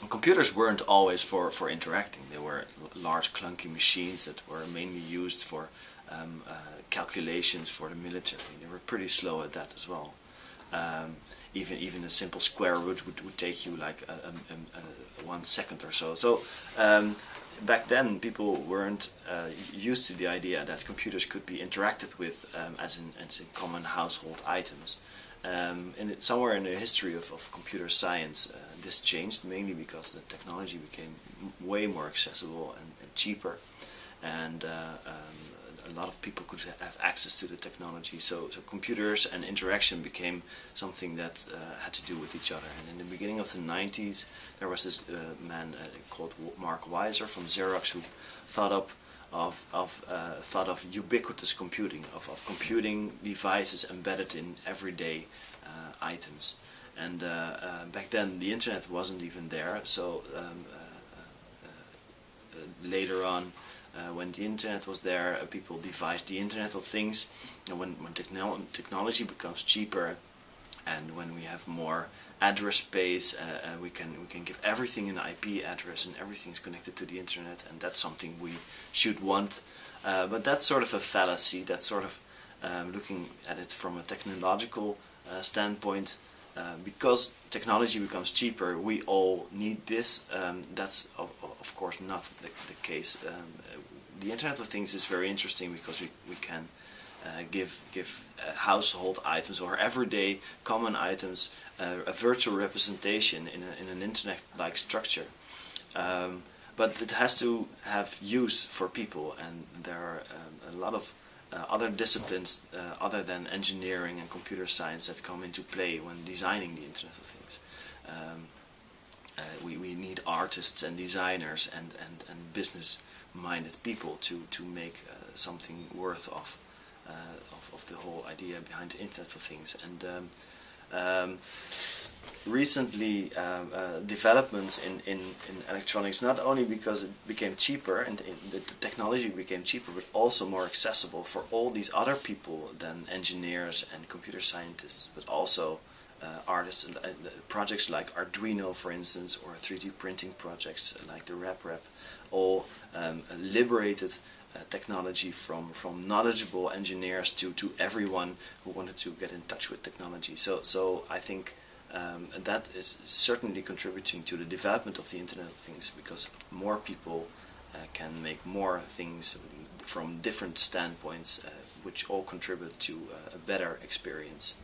Computers weren't always for interacting. They were large clunky machines that were mainly used for calculations for the military. They were pretty slow at that as well. Um, even a simple square root would take you like 1 second or so. So back then people weren't used to the idea that computers could be interacted with as in common household items. Somewhere in the history of computer science, this changed mainly because the technology became way more accessible and cheaper, and a lot of people could have access to the technology. So computers and interaction became something that had to do with each other. And in the beginning of the 90s, there was this man called Mark Weiser from Xerox who thought of ubiquitous computing, of computing devices embedded in everyday items. And back then the internet wasn't even there, so later on, when the internet was there, people devised the Internet of Things. And when technology becomes cheaper, and when we have more address space, we can give everything an IP address, and everything's connected to the internet, and that's something we should want. But that's sort of a fallacy. That's sort of looking at it from a technological standpoint. Because technology becomes cheaper, we all need this. That's of course not the case. The Internet of Things is very interesting because we can give household items or everyday common items a virtual representation in an internet-like structure. But it has to have use for people, and there are a lot of other disciplines other than engineering and computer science that come into play when designing the Internet of Things. We need artists and designers and business-minded people to make something worth of the whole idea behind the Internet of Things. And recently developments in electronics, not only because it became cheaper and the technology became cheaper, but also more accessible for all these other people than engineers and computer scientists, but also artists and projects like Arduino, for instance, or 3D printing projects like the RepRap, all liberated technology from knowledgeable engineers to everyone who wanted to get in touch with technology. So I think that is certainly contributing to the development of the Internet of Things, because more people can make more things from different standpoints, which all contribute to a better experience.